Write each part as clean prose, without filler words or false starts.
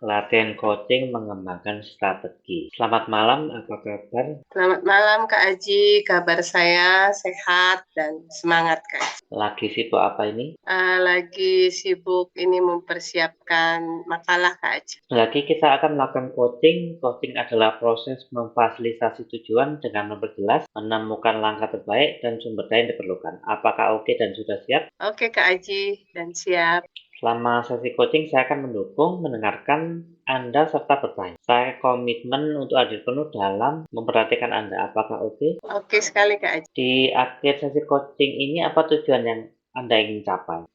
Latihan coaching mengembangkan strategi. Selamat malam, apa kabar? Selamat malam Kak Aji, kabar saya sehat dan semangat Kak Aji. Lagi sibuk apa ini? Lagi sibuk ini mempersiapkan makalah Kak Aji. Lagi kita akan melakukan coaching. Coaching adalah proses memfasilitasi tujuan dengan memperjelas, menemukan langkah terbaik dan sumber daya yang diperlukan. Apakah oke dan sudah siap? Oke Kak Aji, dan siap. Selama sesi coaching, saya akan mendukung, mendengarkan Anda, serta bertanya. Saya komitmen untuk hadir penuh dalam memperhatikan Anda. Apakah oke? Oke sekali Kak Aji. Di akhir sesi coaching ini, apa tujuan yang Anda ingin capai?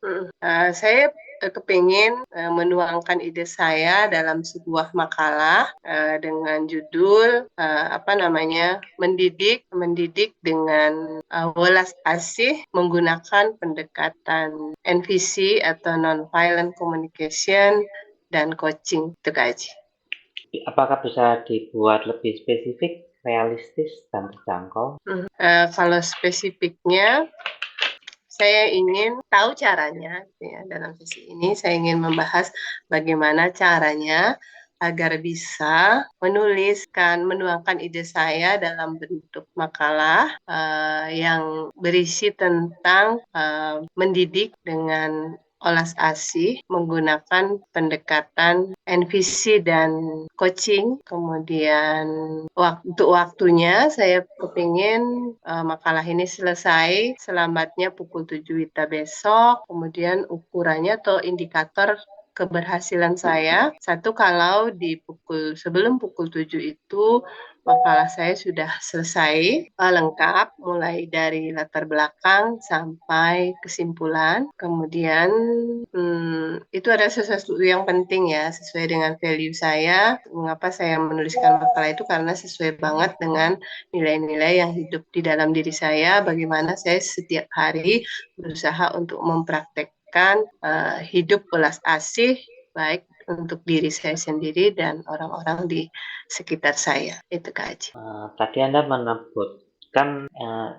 Saya kepingin menuangkan ide saya dalam sebuah makalah dengan judul mendidik dengan welas asih menggunakan pendekatan NVC atau non-violent communication dan coaching itu Kak Aji. Apakah bisa dibuat lebih spesifik, realistis, dan terjangkau? Kalau spesifiknya, saya ingin tahu caranya, ya, dalam sesi ini saya ingin membahas bagaimana caranya agar bisa menuangkan ide saya dalam bentuk makalah yang berisi tentang mendidik dengan olas asih menggunakan pendekatan NVC dan coaching. Kemudian untuk waktunya saya kepingin makalah ini selesai selambatnya pukul 7 WITA besok. Kemudian ukurannya atau indikator keberhasilan saya, satu, kalau sebelum pukul 7 itu makalah saya sudah selesai lengkap, mulai dari latar belakang sampai kesimpulan. Kemudian itu ada sesuatu yang penting ya, sesuai dengan value saya. Mengapa saya menuliskan makalah itu? Karena sesuai banget dengan nilai-nilai yang hidup di dalam diri saya, bagaimana saya setiap hari berusaha untuk mempraktekkan hidup welas asih, baik untuk diri saya sendiri dan orang-orang di sekitar saya. Itu Kak Haji. Tadi Anda menyebutkan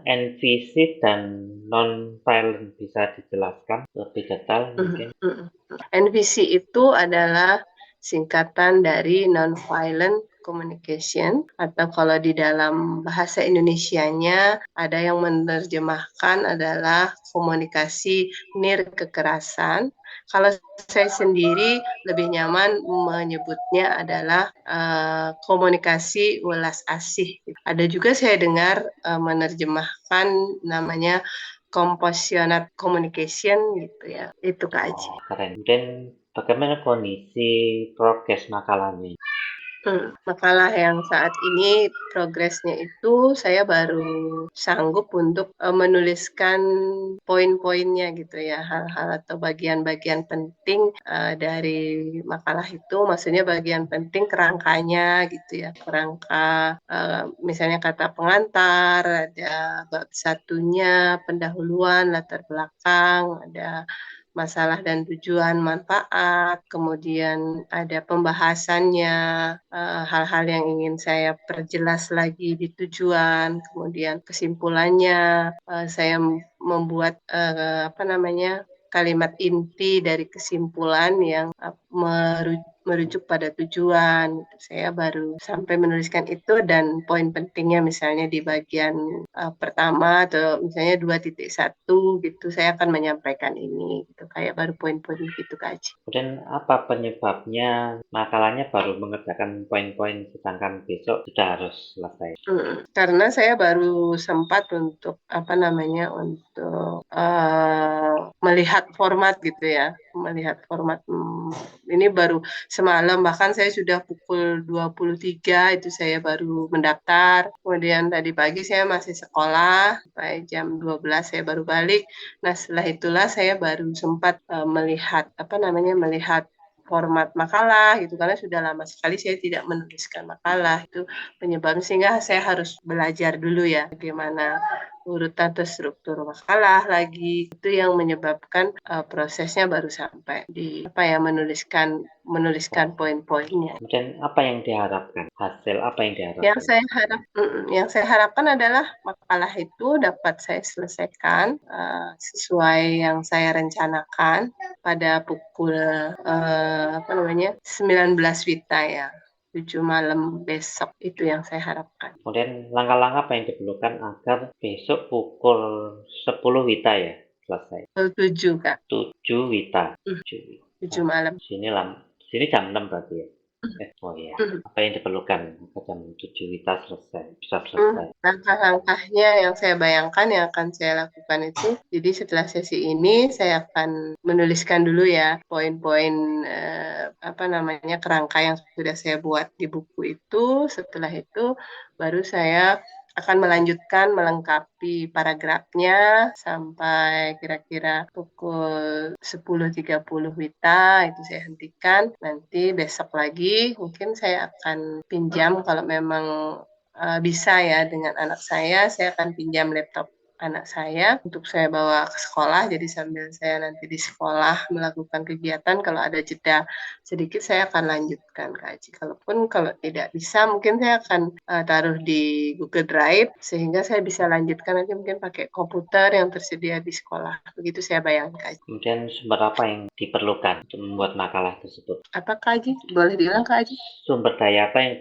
NVC dan non-violent. Bisa dijelaskan lebih detail mungkin? NVC itu adalah singkatan dari non-violent communication, atau kalau di dalam bahasa Indonesianya ada yang menerjemahkan adalah komunikasi nirkekerasan. Kalau saya sendiri lebih nyaman menyebutnya adalah komunikasi welas asih. Ada juga saya dengar menerjemahkan namanya compassionate communication gitu ya. Itu Kak Aji. Keren. Dan bagaimana kondisi progres makalahnya? Makalah yang saat ini progresnya itu saya baru sanggup untuk menuliskan poin-poinnya gitu ya, hal-hal atau bagian-bagian penting dari makalah itu, maksudnya bagian penting kerangkanya gitu ya, kerangka misalnya kata pengantar, ada bab satunya pendahuluan, latar belakang, ada masalah dan tujuan manfaat, kemudian ada pembahasannya, hal-hal yang ingin saya perjelas lagi di tujuan, kemudian kesimpulannya, saya membuat kalimat inti dari kesimpulan yang merujuk pada tujuan. Saya baru sampai menuliskan itu, dan poin pentingnya misalnya di bagian pertama atau misalnya 2.1 gitu, saya akan menyampaikan ini gitu, kayak baru poin-poin gitu Kak Aji. Kemudian apa penyebabnya makalahnya baru mengerjakan poin-poin sedangkan besok sudah harus selesai? Karena saya baru sempat untuk melihat format gitu ya, melihat format ini baru semalam, bahkan saya sudah pukul 23 itu saya baru mendaftar, kemudian tadi pagi saya masih sekolah sampai jam 12 saya baru balik. Nah, setelah itulah saya baru sempat melihat format makalah gitu, karena sudah lama sekali saya tidak menuliskan makalah. Itu penyebabnya, sehingga saya harus belajar dulu ya bagaimana urutan terstruktur makalah lagi, itu yang menyebabkan prosesnya baru sampai di menuliskan poin-poinnya. Kemudian apa yang diharapkan? Hasil apa yang Yang diharapkan? saya harapkan adalah makalah itu dapat saya selesaikan sesuai yang saya rencanakan pada pukul 19 WITA ya. 7 malam besok itu yang saya harapkan. Kemudian langkah-langkah apa yang diperlukan agar besok pukul 10 WITA ya selesai? 7 Kak. 7 WITA. 7 7 WITA. malam. Sini jam 6 berarti ya. Oh iya, apa yang diperlukan agar jam 7 WITA bisa selesai? Langkah-langkahnya yang saya bayangkan yang akan saya lakukan itu, jadi setelah sesi ini saya akan menuliskan dulu ya poin-poin kerangka yang sudah saya buat di buku itu. Setelah itu baru saya akan melanjutkan melengkapi paragrafnya sampai kira-kira pukul 10.30 WITA itu saya hentikan. Nanti besok lagi mungkin saya akan pinjam kalau memang bisa ya dengan anak saya akan pinjam laptop anak saya untuk saya bawa ke sekolah. Jadi sambil saya nanti di sekolah melakukan kegiatan, kalau ada jeda sedikit saya akan lanjutkan kaji. Kalau tidak bisa mungkin saya akan taruh di Google Drive sehingga saya bisa lanjutkan nanti mungkin pakai komputer yang tersedia di sekolah. Begitu saya bayangkan. Kemudian sumber apa yang diperlukan untuk membuat makalah tersebut? Apa kaji? Boleh diulang kaji? Sumber daya apa yang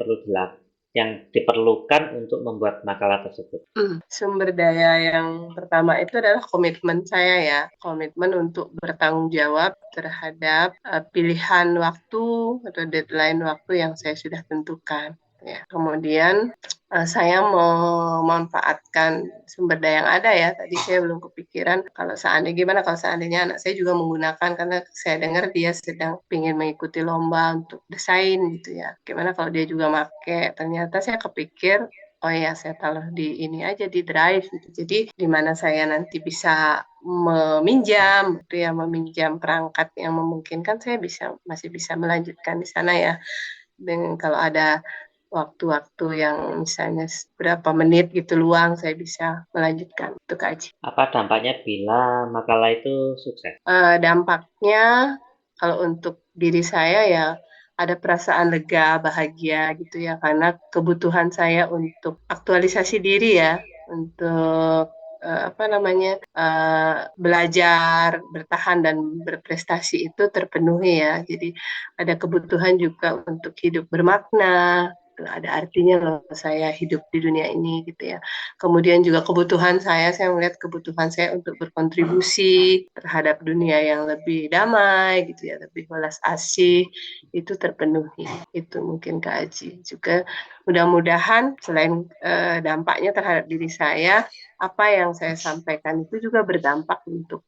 diperlukan untuk membuat makalah tersebut? Sumber daya yang pertama itu adalah komitmen saya ya, komitmen untuk bertanggung jawab terhadap pilihan waktu atau deadline waktu yang saya sudah tentukan. Ya, kemudian saya memanfaatkan sumber daya yang ada ya. Tadi saya belum kepikiran kalau seandainya anak saya juga menggunakan, karena saya dengar dia sedang ingin mengikuti lomba untuk desain gitu ya. Gimana kalau dia juga make? Ternyata saya kepikir, oh ya, saya taruh di ini aja di Drive gitu. Jadi di mana saya nanti bisa meminjam perangkat yang memungkinkan, saya masih bisa melanjutkan di sana ya. Dan kalau ada waktu-waktu yang misalnya berapa menit gitu luang, saya bisa melanjutkan itu kaji. Apa dampaknya bila makalah itu sukses? Dampaknya kalau untuk diri saya ya ada perasaan lega, bahagia gitu ya, karena kebutuhan saya untuk aktualisasi diri ya, untuk belajar, bertahan dan berprestasi itu terpenuhi ya. Jadi ada kebutuhan juga untuk hidup bermakna, ada artinya loh saya hidup di dunia ini gitu ya. Kemudian juga saya melihat kebutuhan saya untuk berkontribusi terhadap dunia yang lebih damai gitu ya, lebih welas asih, itu terpenuhi. Itu mungkin Kak Aji. Juga mudah-mudahan selain dampaknya terhadap diri saya, apa yang saya sampaikan itu juga berdampak untuk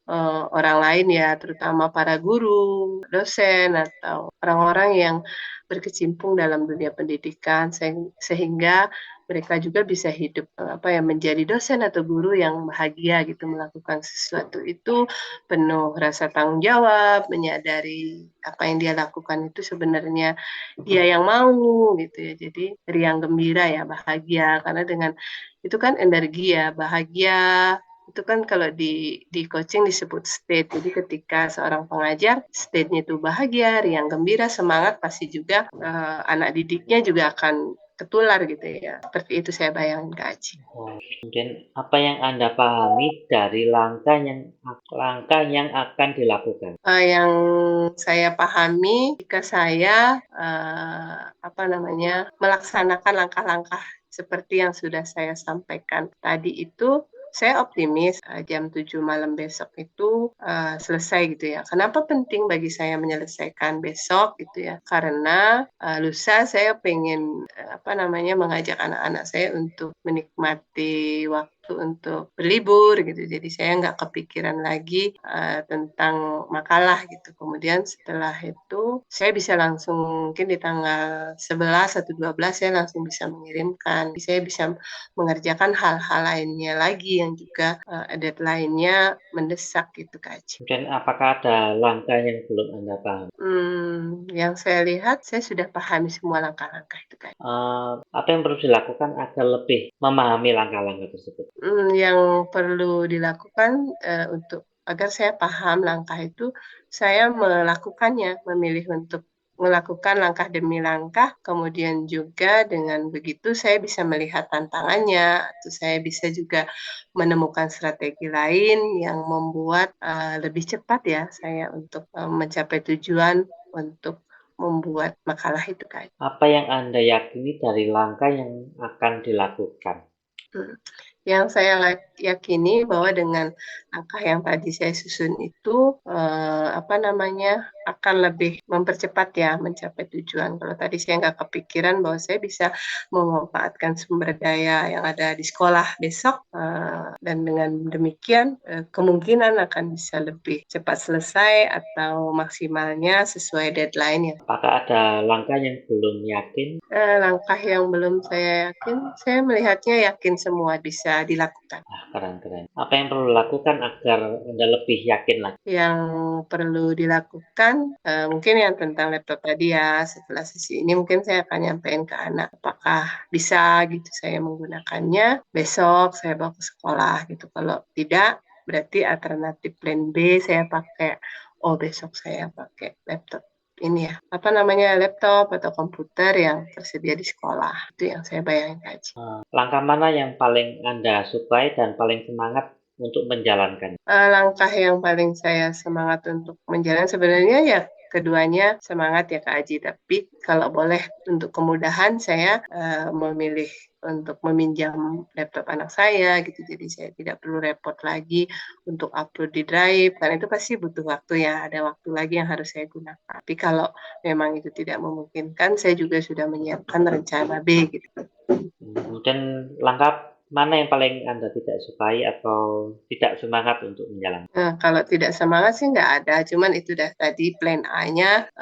orang lain ya, terutama para guru, dosen, atau orang-orang yang berkecimpung dalam dunia pendidikan, sehingga mereka juga bisa hidup menjadi dosen atau guru yang bahagia gitu, melakukan sesuatu itu penuh rasa tanggung jawab, menyadari apa yang dia lakukan itu sebenarnya dia yang mau gitu ya. Jadi riang gembira ya, bahagia, karena dengan itu kan energi ya, bahagia itu kan kalau di coaching disebut state. Jadi ketika seorang pengajar state-nya itu bahagia, riang gembira, semangat, pasti juga anak didiknya juga akan ketular gitu ya. Seperti itu saya bayangin Kak Aji. Kemudian apa yang Anda pahami dari langkah yang akan dilakukan? Yang saya pahami jika saya melaksanakan langkah-langkah seperti yang sudah saya sampaikan tadi itu, saya optimis jam 7 malam besok itu selesai gitu ya. Kenapa penting bagi saya menyelesaikan besok gitu ya? Karena lusa saya pengen mengajak anak-anak saya untuk menikmati waktu untuk berlibur gitu. Jadi saya nggak kepikiran lagi tentang makalah gitu. Kemudian setelah itu saya bisa langsung, mungkin di tanggal 11 atau 12 saya langsung bisa mengirimkan. Saya bisa mengerjakan hal-hal lainnya lagi yang juga deadline-nya mendesak gitu Kak Aci. Kemudian apakah ada langkah yang belum Anda pahami? Yang saya lihat saya sudah pahami semua langkah-langkah itu Kak. Apa yang perlu dilakukan agar lebih memahami langkah-langkah tersebut? Yang perlu dilakukan, untuk agar saya paham langkah itu, saya melakukannya, memilih untuk melakukan langkah demi langkah, kemudian juga dengan begitu saya bisa melihat tantangannya, atau saya bisa juga menemukan strategi lain yang membuat, lebih cepat ya saya untuk, mencapai tujuan untuk membuat makalah itu, Kak. Apa yang Anda yakini dari langkah yang akan dilakukan? Mhm. Yang saya yakini bahwa dengan langkah yang tadi saya susun itu, apa namanya, akan lebih mempercepat ya mencapai tujuan. Kalau tadi saya nggak kepikiran bahwa saya bisa memanfaatkan sumber daya yang ada di sekolah besok, dan dengan demikian, kemungkinan akan bisa lebih cepat selesai atau maksimalnya sesuai deadline ya. Apakah ada langkah yang belum yakin? Langkah yang belum saya yakin, saya melihatnya yakin semua bisa dilakukan. Keren. Apa yang perlu dilakukan agar Anda lebih yakin lagi? Yang perlu dilakukan, mungkin yang tentang laptop tadi ya, setelah sesi ini mungkin saya akan nyampein ke anak, apakah bisa gitu saya menggunakannya, besok saya bawa ke sekolah gitu. Kalau tidak, berarti alternatif plan B saya pakai, oh besok saya pakai laptop ini ya, apa namanya, laptop atau komputer yang tersedia di sekolah, itu yang saya bayangin aja. Langkah mana yang paling Anda sukai dan paling semangat untuk menjalankannya? Langkah yang paling saya semangat untuk menjalani sebenarnya ya keduanya semangat ya Kak Aji, tapi kalau boleh untuk kemudahan saya, memilih untuk meminjam laptop anak saya gitu, jadi saya tidak perlu repot lagi untuk upload di Drive, karena itu pasti butuh waktu ya, ada waktu lagi yang harus saya gunakan. Tapi kalau memang itu tidak memungkinkan, saya juga sudah menyiapkan rencana B gitu. Kemudian langkah mana yang paling Anda tidak sukai atau tidak semangat untuk menjalankan? Nah, kalau tidak semangat sih nggak ada, cuman itu dah tadi plan A-nya,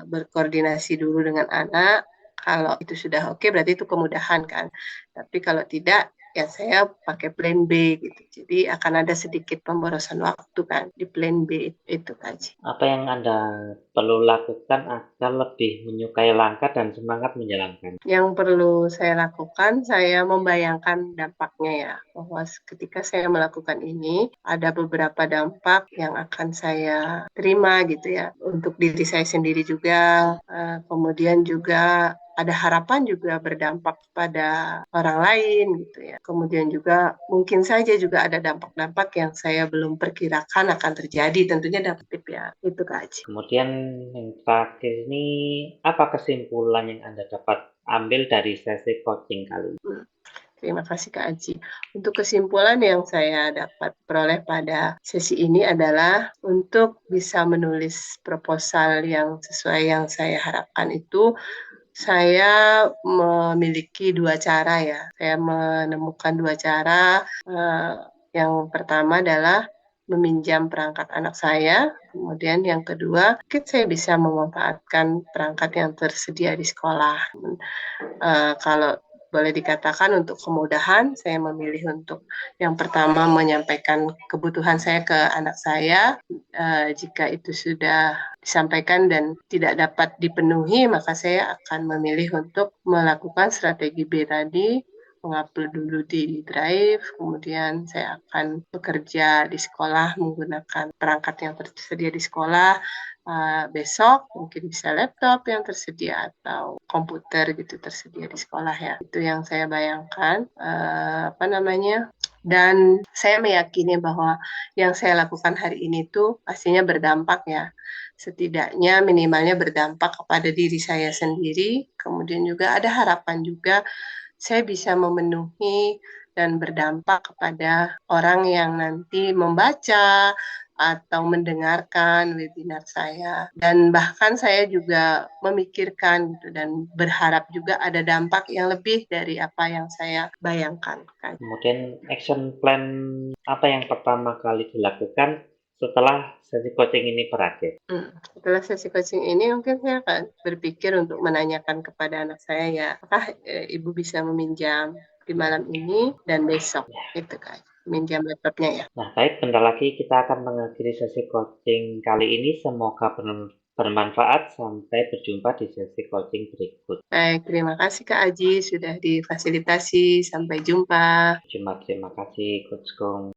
berkoordinasi dulu dengan anak, kalau itu sudah oke berarti itu kemudahan kan. Tapi kalau tidak, ya saya pakai plan B gitu. Jadi akan ada sedikit pemborosan waktu kan di plan B itu Kak. Apa yang Anda perlu lakukan agar lebih menyukai langkah dan semangat menjalankan? Yang perlu saya lakukan, saya membayangkan dampaknya ya, bahwa ketika saya melakukan ini, ada beberapa dampak yang akan saya terima gitu ya, untuk diri saya sendiri juga, kemudian juga ada harapan juga berdampak pada orang lain gitu ya. Kemudian juga mungkin saja juga ada dampak-dampak yang saya belum perkirakan akan terjadi, tentunya dapat tip ya, itu Kak Aji. Kemudian yang terakhir ini, apa kesimpulan yang Anda dapat ambil dari sesi coaching kali ini? Terima kasih Kak Aji. Untuk kesimpulan yang saya dapat peroleh pada sesi ini adalah untuk bisa menulis proposal yang sesuai yang saya harapkan itu, saya memiliki dua cara ya. Saya menemukan dua cara. Yang pertama adalah meminjam perangkat anak saya, kemudian yang kedua, mungkin saya bisa memanfaatkan perangkat yang tersedia di sekolah. Kalau boleh dikatakan untuk kemudahan, saya memilih untuk yang pertama menyampaikan kebutuhan saya ke anak saya. Jika itu sudah disampaikan dan tidak dapat dipenuhi, maka saya akan memilih untuk melakukan strategi B tadi, mengupload dulu di Drive, kemudian saya akan bekerja di sekolah menggunakan perangkat yang tersedia di sekolah. Besok mungkin bisa laptop yang tersedia atau komputer gitu tersedia di sekolah ya. Itu yang saya bayangkan, apa namanya, dan saya meyakini bahwa yang saya lakukan hari ini tuh pastinya berdampak ya. Setidaknya minimalnya berdampak kepada diri saya sendiri, kemudian juga ada harapan juga saya bisa memenuhi dan berdampak kepada orang yang nanti membaca atau mendengarkan webinar saya. Dan bahkan saya juga memikirkan gitu dan berharap juga ada dampak yang lebih dari apa yang saya bayangkan. Kemudian action plan apa yang pertama kali dilakukan setelah sesi coaching ini berakhir? Setelah sesi coaching ini mungkin saya akan berpikir untuk menanyakan kepada anak saya ya, apakah ibu bisa meminjam di malam ini dan besok, gitu kan, minjam laptopnya ya. Nah, baik, bentar lagi kita akan mengakhiri sesi coaching kali ini. Semoga bermanfaat. Sampai berjumpa di sesi coaching berikut. Baik, terima kasih Kak Aji sudah difasilitasi. Sampai jumpa. Terima kasih Coach Gong.